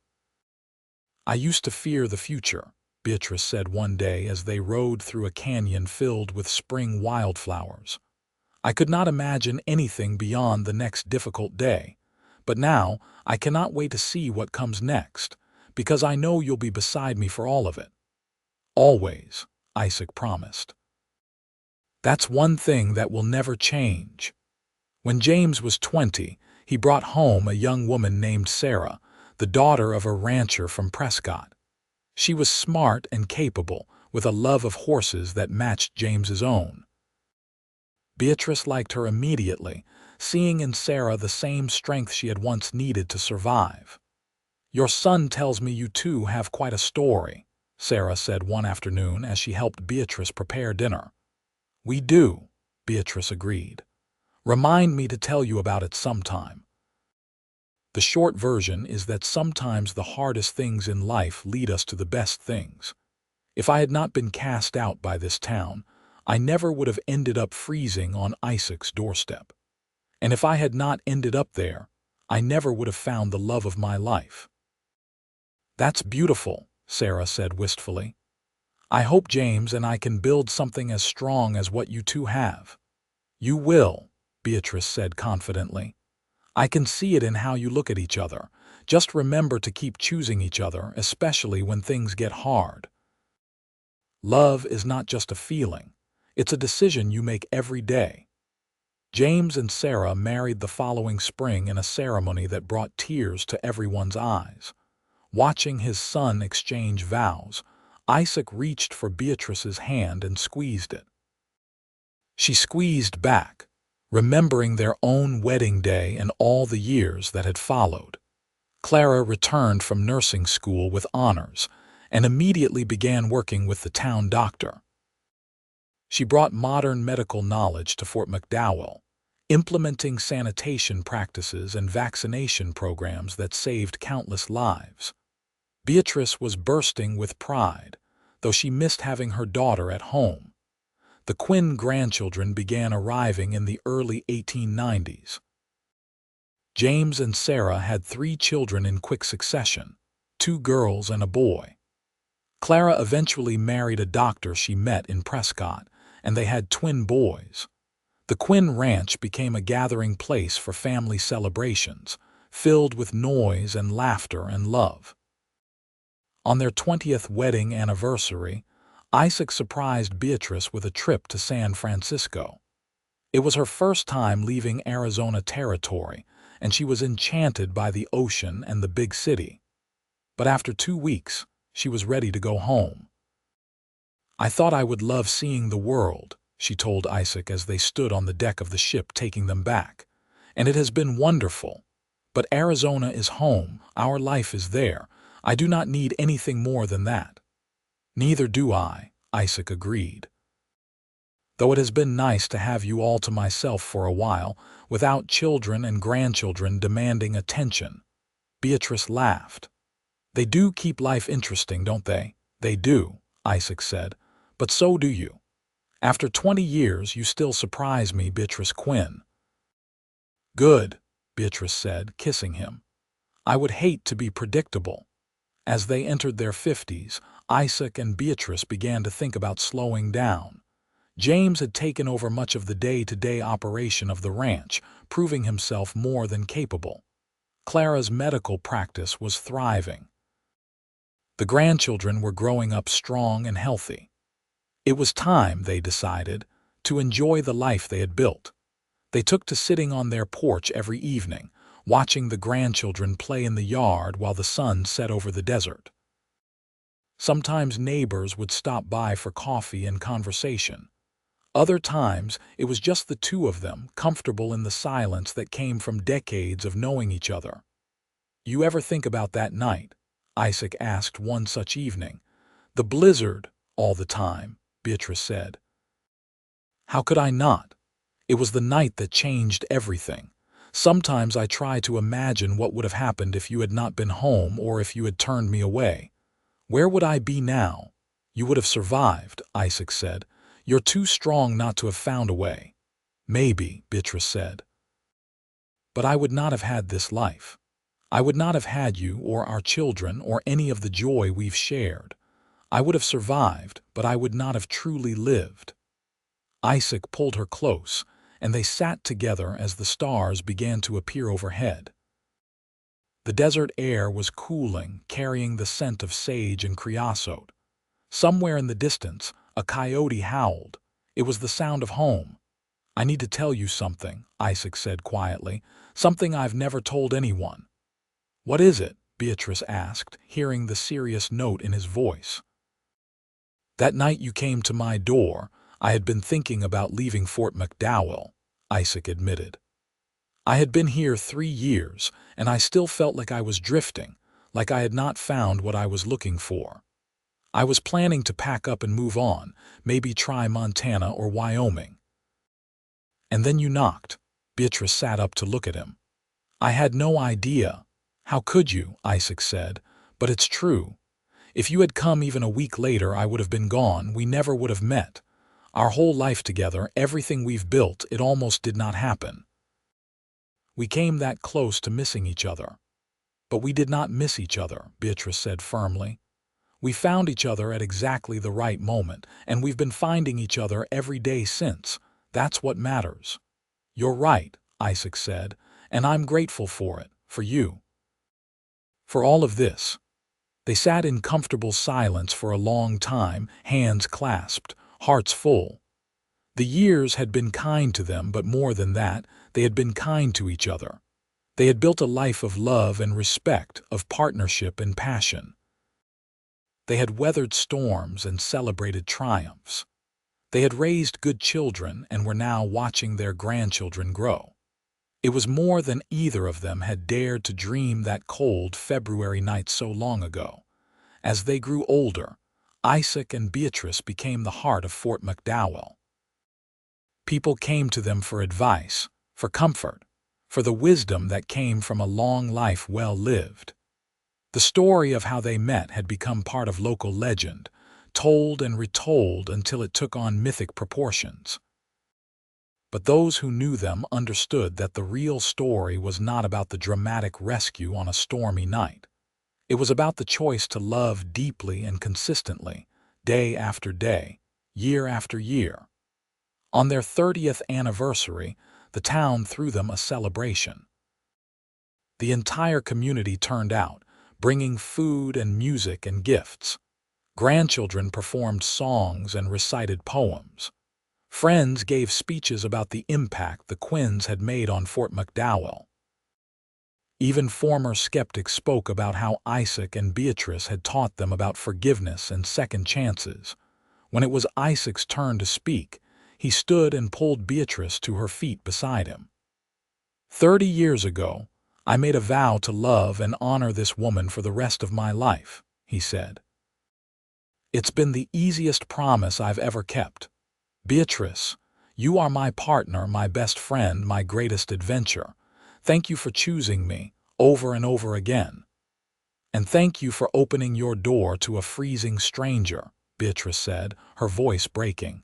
"I used to fear the future," Beatrice said one day as they rode through a canyon filled with spring wildflowers. "I could not imagine anything beyond the next difficult day. But now, I cannot wait to see what comes next, because I know you'll be beside me for all of it." "Always," Isaac promised. "That's one thing that will never change." When James was 20, he brought home a young woman named Sarah, the daughter of a rancher from Prescott. She was smart and capable, with a love of horses that matched James's own. Beatrice liked her immediately, seeing in Sarah the same strength she had once needed to survive. "Your son tells me you two have quite a story," Sarah said one afternoon as she helped Beatrice prepare dinner. "We do," Beatrice agreed. "Remind me to tell you about it sometime." The short version is that sometimes the hardest things in life lead us to the best things. If I had not been cast out by this town, I never would have ended up freezing on Isaac's doorstep. And if I had not ended up there, I never would have found the love of my life. "That's beautiful," Sarah said wistfully. "I hope James and I can build something as strong as what you two have." "You will," Beatrice said confidently. "I can see it in how you look at each other. Just remember to keep choosing each other, especially when things get hard. Love is not just a feeling. It's a decision you make every day." James and Sarah married the following spring in a ceremony that brought tears to everyone's eyes. Watching his son exchange vows, Isaac reached for Beatrice's hand and squeezed it. She squeezed back, remembering their own wedding day and all the years that had followed. Clara returned from nursing school with honors and immediately began working with the town doctor. She brought modern medical knowledge to Fort McDowell, implementing sanitation practices and vaccination programs that saved countless lives. Beatrice was bursting with pride, though she missed having her daughter at home. The Quinn grandchildren began arriving in the early 1890s. James and Sarah had 3 children in quick succession, 2 girls and a boy. Clara eventually married a doctor she met in Prescott, and they had twin boys. The Quinn Ranch became a gathering place for family celebrations, filled with noise and laughter and love. On their 20th wedding anniversary, Isaac surprised Beatrice with a trip to San Francisco. It was her first time leaving Arizona territory, and she was enchanted by the ocean and the big city. But after 2 weeks, she was ready to go home. "I thought I would love seeing the world," she told Isaac as they stood on the deck of the ship taking them back. "And it has been wonderful. But Arizona is home, our life is there. I do not need anything more than that." "Neither do I," Isaac agreed. "Though it has been nice to have you all to myself for a while, without children and grandchildren demanding attention." Beatrice laughed. "They do keep life interesting, don't they?" "They do," Isaac said. "But so do you. After 20 years, you still surprise me, Beatrice Quinn." "Good," Beatrice said, kissing him. "I would hate to be predictable." As they entered their 50s, Isaac and Beatrice began to think about slowing down. James had taken over much of the day-to-day operation of the ranch, proving himself more than capable. Clara's medical practice was thriving. The grandchildren were growing up strong and healthy. It was time, they decided, to enjoy the life they had built. They took to sitting on their porch every evening, watching the grandchildren play in the yard while the sun set over the desert. Sometimes neighbors would stop by for coffee and conversation. Other times, it was just the two of them, comfortable in the silence that came from decades of knowing each other. "You ever think about that night?" Isaac asked one such evening. "The blizzard, all the time," Beatrice said. "How could I not? It was the night that changed everything. Sometimes I try to imagine what would have happened if you had not been home or if you had turned me away. Where would I be now? You would have survived, Isaac said. You're too strong not to have found a way. Maybe, Beatrice said. But I would not have had this life. I would not have had you or our children or any of the joy we've shared. I would have survived, but I would not have truly lived. Isaac pulled her close, and they sat together as the stars began to appear overhead. The desert air was cooling, carrying the scent of sage and creosote. Somewhere in the distance, a coyote howled. It was the sound of home. I need to tell you something, Isaac said quietly, something I've never told anyone. What is it? Beatrice asked, hearing the serious note in his voice. That night you came to my door, I had been thinking about leaving Fort McDowell, Isaac admitted. I had been here 3 years, and I still felt like I was drifting, like I had not found what I was looking for. I was planning to pack up and move on, maybe try Montana or Wyoming. And then you knocked. Beatrice sat up to look at him. I had no idea. How could you? Isaac said. But it's true. If you had come even a week later, I would have been gone. We never would have met. Our whole life together, everything we've built, it almost did not happen. We came that close to missing each other. But we did not miss each other, Beatrice said firmly. We found each other at exactly the right moment, and we've been finding each other every day since. That's what matters. You're right, Isaac said, and I'm grateful for it, for you. For all of this. They sat in comfortable silence for a long time, hands clasped, hearts full. The years had been kind to them, but more than that, they had been kind to each other. They had built a life of love and respect, of partnership and passion. They had weathered storms and celebrated triumphs. They had raised good children and were now watching their grandchildren grow. It was more than either of them had dared to dream that cold February night so long ago. As they grew older, Isaac and Beatrice became the heart of Fort McDowell. People came to them for advice, for comfort, for the wisdom that came from a long life well lived. The story of how they met had become part of local legend, told and retold until it took on mythic proportions. But those who knew them understood that the real story was not about the dramatic rescue on a stormy night. It was about the choice to love deeply and consistently, day after day, year after year. On their 30th anniversary, the town threw them a celebration. The entire community turned out, bringing food and music and gifts. Grandchildren performed songs and recited poems. Friends gave speeches about the impact the Quinns had made on Fort McDowell. Even former skeptics spoke about how Isaac and Beatrice had taught them about forgiveness and second chances. When it was Isaac's turn to speak, he stood and pulled Beatrice to her feet beside him. 30 years ago, I made a vow to love and honor this woman for the rest of my life, he said. It's been the easiest promise I've ever kept. Beatrice, you are my partner, my best friend, my greatest adventure. Thank you for choosing me, over and over again. And thank you for opening your door to a freezing stranger, Beatrice said, her voice breaking.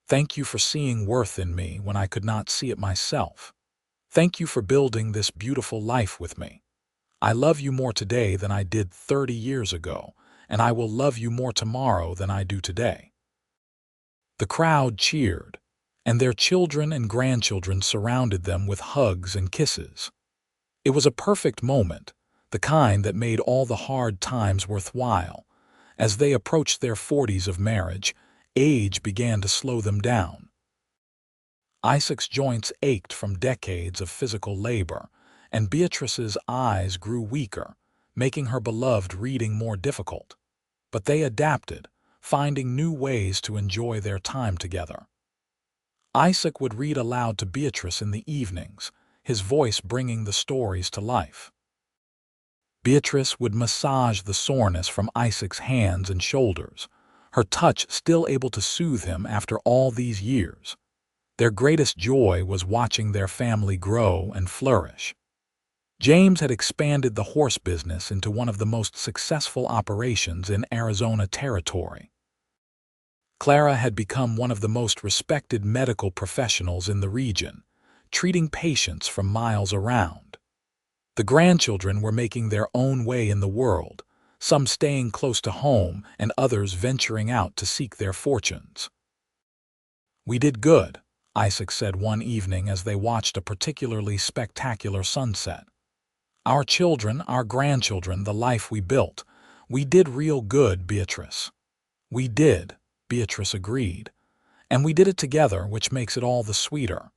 Thank you for seeing worth in me when I could not see it myself. Thank you for building this beautiful life with me. I love you more today than I did 30 years ago, and I will love you more tomorrow than I do today. The crowd cheered, and their children and grandchildren surrounded them with hugs and kisses. It was a perfect moment, the kind that made all the hard times worthwhile. As they approached their 40s of marriage, age began to slow them down. Isaac's joints ached from decades of physical labor, and Beatrice's eyes grew weaker, making her beloved reading more difficult. But they adapted, finding new ways to enjoy their time together. Isaac would read aloud to Beatrice in the evenings, his voice bringing the stories to life. Beatrice would massage the soreness from Isaac's hands and shoulders, her touch still able to soothe him after all these years. Their greatest joy was watching their family grow and flourish. James had expanded the horse business into one of the most successful operations in Arizona territory. Clara had become one of the most respected medical professionals in the region, treating patients from miles around. The grandchildren were making their own way in the world, some staying close to home and others venturing out to seek their fortunes. "We did good," Isaac said one evening as they watched a particularly spectacular sunset. "Our children, our grandchildren, the life we built. We did real good, Beatrice." "We did," Beatrice agreed. "And we did it together, which makes it all the sweeter."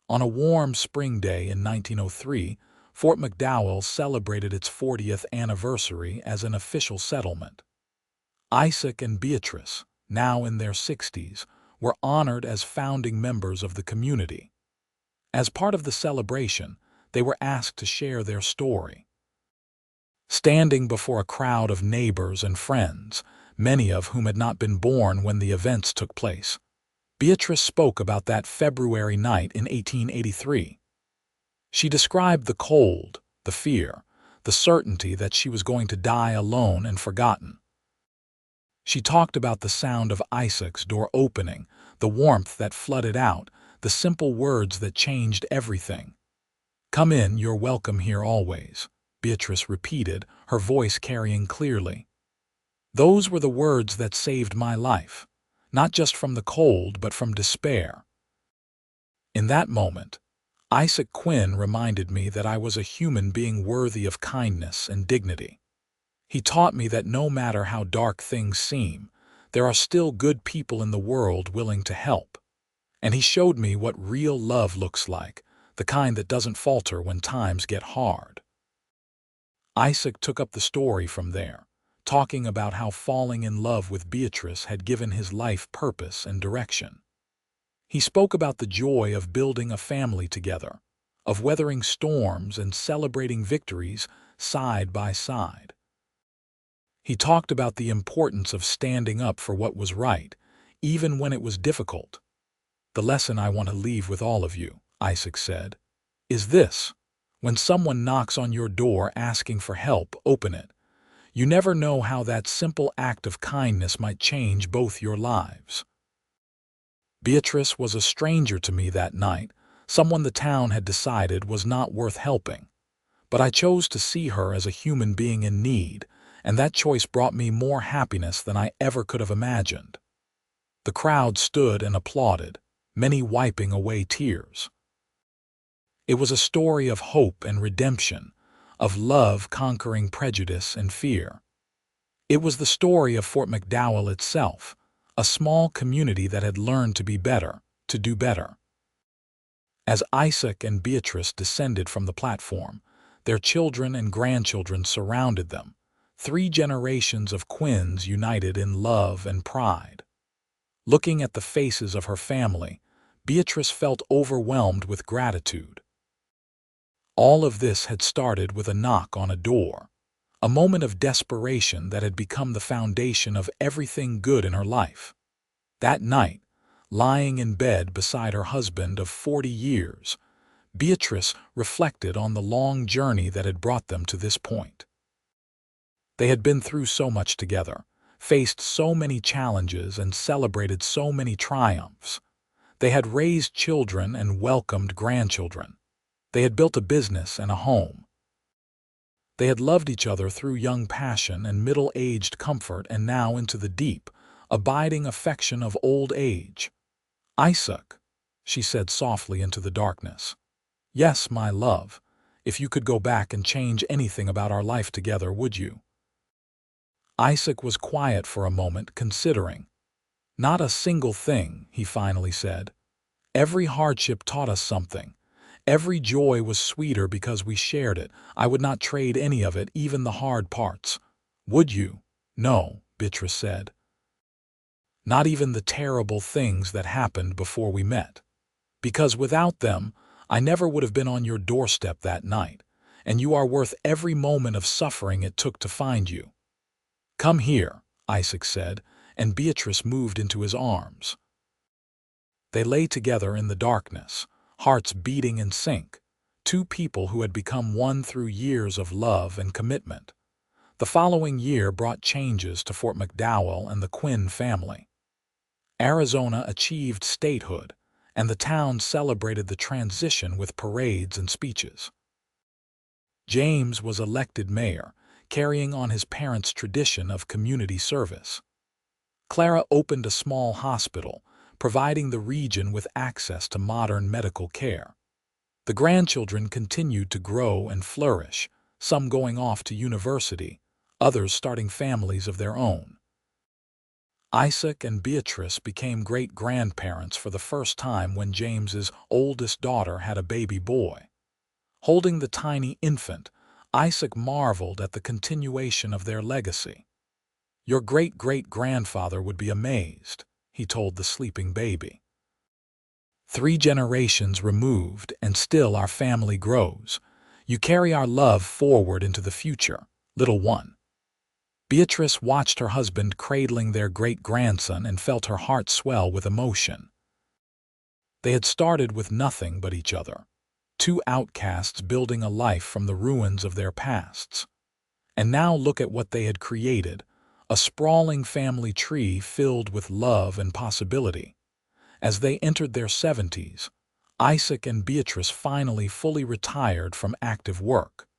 On a warm spring day in 1903, Fort McDowell celebrated its 40th anniversary as an official settlement. Isaac and Beatrice, now in their 60s, were honored as founding members of the community. As part of the celebration, they were asked to share their story. Standing before a crowd of neighbors and friends, many of whom had not been born when the events took place, Beatrice spoke about that February night in 1883. She described the cold, the fear, the certainty that she was going to die alone and forgotten. She talked about the sound of Isaac's door opening, the warmth that flooded out, the simple words that changed everything. "Come in, you're welcome here always," Beatrice repeated, her voice carrying clearly. "Those were the words that saved my life, not just from the cold but from despair." In that moment, Isaac Quinn reminded me that I was a human being worthy of kindness and dignity. He taught me that no matter how dark things seem, there are still good people in the world willing to help. And he showed me what real love looks like, the kind that doesn't falter when times get hard. Isaac took up the story from there, talking about how falling in love with Beatrice had given his life purpose and direction. He spoke about the joy of building a family together, of weathering storms and celebrating victories side by side. He talked about the importance of standing up for what was right, even when it was difficult. "The lesson I want to leave with all of you," Isaac said, "is this: when someone knocks on your door asking for help, open it. You never know how that simple act of kindness might change both your lives." Beatrice was a stranger to me that night, someone the town had decided was not worth helping. But I chose to see her as a human being in need, and that choice brought me more happiness than I ever could have imagined. The crowd stood and applauded, many wiping away tears. It was a story of hope and redemption, of love conquering prejudice and fear. It was the story of Fort McDowell itself, a small community that had learned to be better, to do better. As Isaac and Beatrice descended from the platform, their children and grandchildren surrounded them, 3 generations of Quinns united in love and pride. Looking at the faces of her family, Beatrice felt overwhelmed with gratitude. All of this had started with a knock on a door, a moment of desperation that had become the foundation of everything good in her life. That night, lying in bed beside her husband of 40 years, Beatrice reflected on the long journey that had brought them to this point. They had been through so much together, faced so many challenges and celebrated so many triumphs. They had raised children and welcomed grandchildren. They had built a business and a home. They had loved each other through young passion and middle-aged comfort and now into the deep, abiding affection of old age. "Isaac," she said softly into the darkness. "Yes, my love. If you could go back and change anything about our life together, would you?" Isaac was quiet for a moment, considering. "Not a single thing," he finally said. "Every hardship taught us something. Every joy was sweeter because we shared it. I would not trade any of it, even the hard parts." "Would you?" "No," Beatrice said. "Not even the terrible things that happened before we met. Because without them, I never would have been on your doorstep that night, and you are worth every moment of suffering it took to find you." "Come here," Isaac said, and Beatrice moved into his arms. They lay together in the darkness, hearts beating in sync, two people who had become one through years of love and commitment. The following year brought changes to Fort McDowell and the Quinn family. Arizona achieved statehood, and the town celebrated the transition with parades and speeches. James was elected mayor, carrying on his parents' tradition of community service. Clara opened a small hospital, providing the region with access to modern medical care. The grandchildren continued to grow and flourish, some going off to university, others starting families of their own. Isaac and Beatrice became great-grandparents for the first time when James's oldest daughter had a baby boy. Holding the tiny infant, Isaac marveled at the continuation of their legacy. "Your great-great-grandfather would be amazed," he told the sleeping baby. 3 generations removed, and still our family grows. You carry our love forward into the future, little one. Beatrice watched her husband cradling their great-grandson and felt her heart swell with emotion. They had started with nothing but each other, two outcasts building a life from the ruins of their pasts. And now look at what they had created, a sprawling family tree filled with love and possibility. As they entered their 70s, Isaac and Beatrice finally fully retired from active work.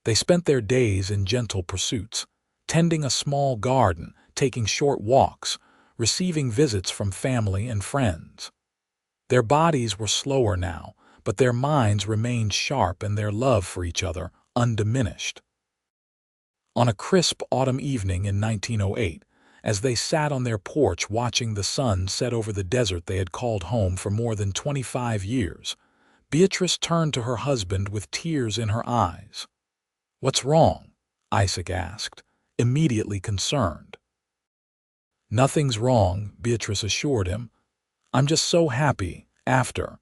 They spent their days in gentle pursuits, tending a small garden, taking short walks, receiving visits from family and friends. Their bodies were slower now, but their minds remained sharp and their love for each other undiminished. On a crisp autumn evening in 1908, as they sat on their porch watching the sun set over the desert they had called home for more than 25 years, Beatrice turned to her husband with tears in her eyes. "What's wrong?" Isaac asked, immediately concerned. "Nothing's wrong," Beatrice assured him. "I'm just so happy after."